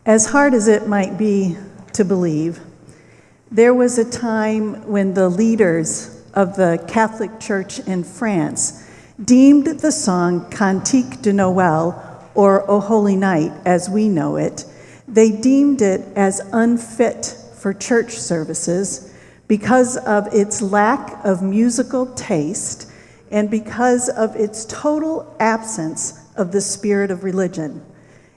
As hard as it might be to believe, there was a time when the leaders of the Catholic Church in France deemed the song Cantique de Noël, or O Holy Night as we know it, they deemed it as unfit for church services because of its lack of musical taste and because of its total absence of the spirit of religion.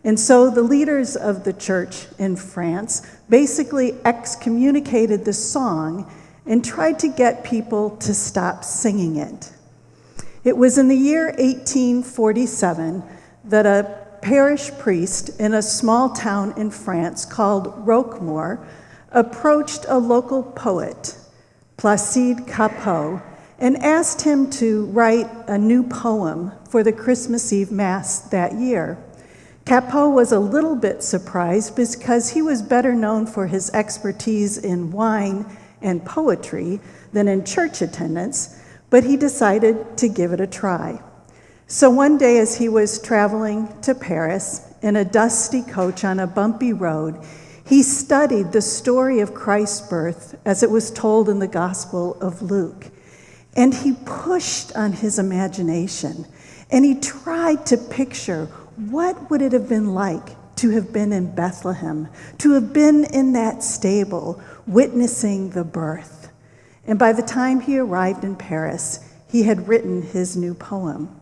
And so the leaders of the church in France basically excommunicated the song and tried to get people to stop singing it. It was in the year 1847 that a parish priest in a small town in France called Roquemaure approached a local poet, Placide Cappeau, and asked him to write a new poem for the Christmas Eve Mass that year. Cappeau was a little bit surprised because he was better known for his expertise in wine and poetry than in church attendance, but he decided to give it a try. So one day as he was traveling to Paris in a dusty coach on a bumpy road, he studied the story of Christ's birth as it was told in the Gospel of Luke. And he pushed on his imagination, and he tried to picture what would it have been like to have been in Bethlehem, to have been in that stable, witnessing the birth. And by the time he arrived in Paris, he had written his new poem.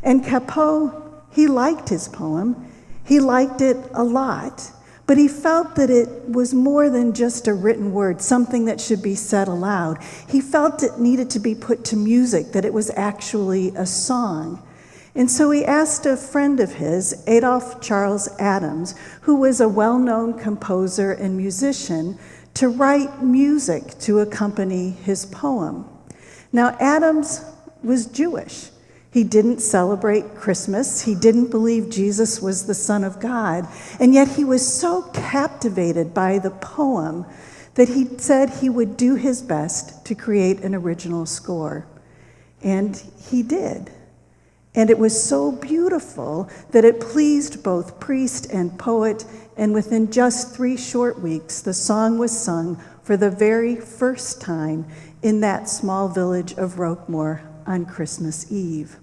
And Cappeau, he liked his poem. He liked it a lot, but he felt that it was more than just a written word, something that should be said aloud. He felt it needed to be put to music, that it was actually a song. And so he asked a friend of his, Adolphe Charles Adams, who was a well-known composer and musician, to write music to accompany his poem. Now, Adams was Jewish. He didn't celebrate Christmas. He didn't believe Jesus was the Son of God. And yet he was so captivated by the poem that he said he would do his best to create an original score. And he did. And it was so beautiful that it pleased both priest and poet, and within just 3 short weeks, the song was sung for the very first time in that small village of Roquemaure on Christmas Eve.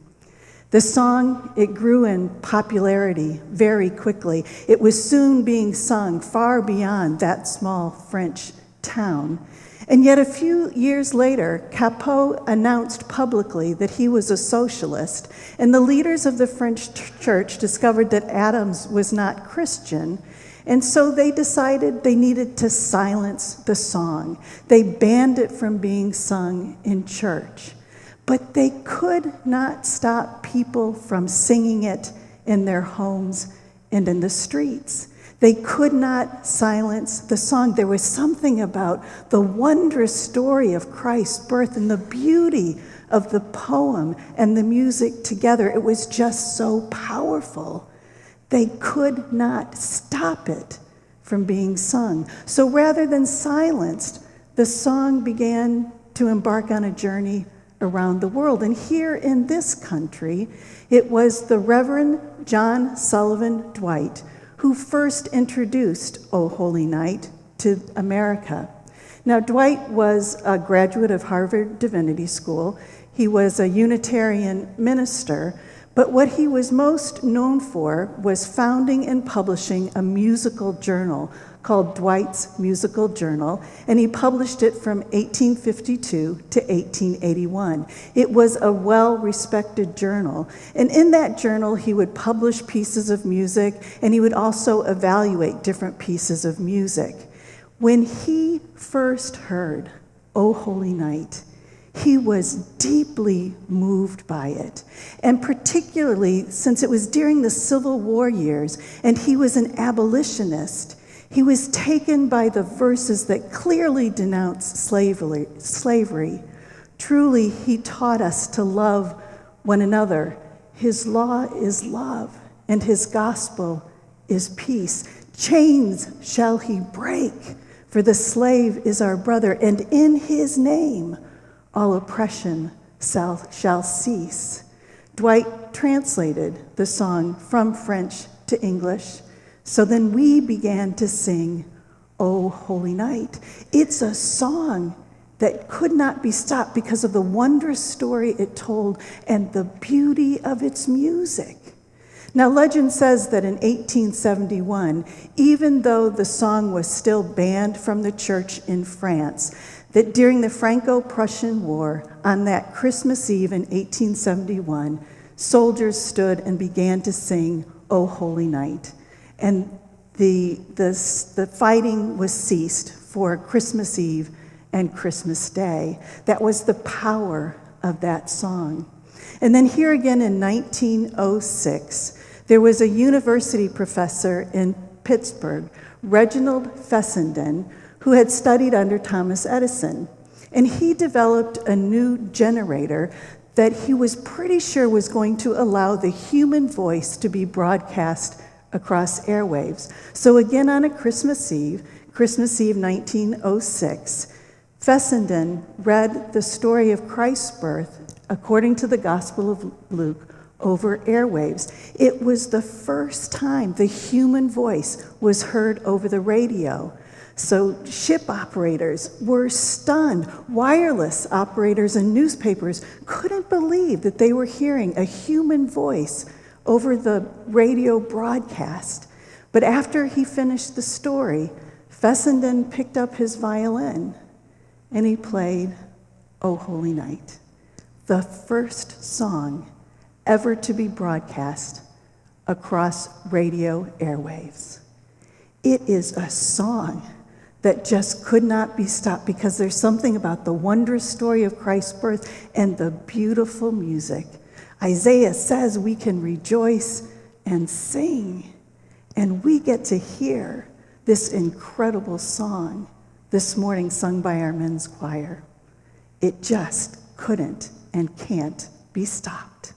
The song, it grew in popularity very quickly. It was soon being sung far beyond that small French town. And yet a few years later, Cappeau announced publicly that he was a socialist, and the leaders of the French church discovered that Adams was not Christian, and so they decided they needed to silence the song. They banned it from being sung in church. But they could not stop people from singing it in their homes and in the streets. They could not silence the song. There was something about the wondrous story of Christ's birth and the beauty of the poem and the music together. It was just so powerful. They could not stop it from being sung. So rather than silenced, the song began to embark on a journey around the world. And here in this country, it was the Reverend John Sullivan Dwight who first introduced O Holy Night to America. Now, Dwight was a graduate of Harvard Divinity School. He was a Unitarian minister, but what he was most known for was founding and publishing a musical journal called Dwight's Musical Journal, and he published it from 1852 to 1881. It was a well-respected journal, and in that journal he would publish pieces of music, and he would also evaluate different pieces of music. When he first heard O Holy Night, he was deeply moved by it, and particularly since it was during the Civil War years, and he was an abolitionist. He was taken by the verses that clearly denounce slavery. Truly, he taught us to love one another. His law is love, and his gospel is peace. Chains shall he break, for the slave is our brother, and in his name all oppression shall cease. Dwight translated the song from French to English So then we began to sing, O Holy Night. It's a song that could not be stopped because of the wondrous story it told and the beauty of its music. Now, legend says that in 1871, even though the song was still banned from the church in France, that during the Franco-Prussian War, on that Christmas Eve in 1871, soldiers stood and began to sing, O Holy Night. And the fighting was ceased for Christmas Eve and Christmas Day. That was the power of that song. And then here again in 1906, there was a university professor in Pittsburgh, Reginald Fessenden, who had studied under Thomas Edison. And he developed a new generator that he was pretty sure was going to allow the human voice to be broadcast across airwaves. So again on a Christmas Eve 1906, Fessenden read the story of Christ's birth according to the Gospel of Luke over airwaves. It was the first time the human voice was heard over the radio. So ship operators were stunned. Wireless operators and newspapers couldn't believe that they were hearing a human voice over the radio broadcast. But after he finished the story, Fessenden picked up his violin and he played O Holy Night, the first song ever to be broadcast across radio airwaves. It is a song that just could not be stopped because there's something about the wondrous story of Christ's birth and the beautiful music. Isaiah says we can rejoice and sing, and we get to hear this incredible song this morning sung by our men's choir. It just couldn't and can't be stopped.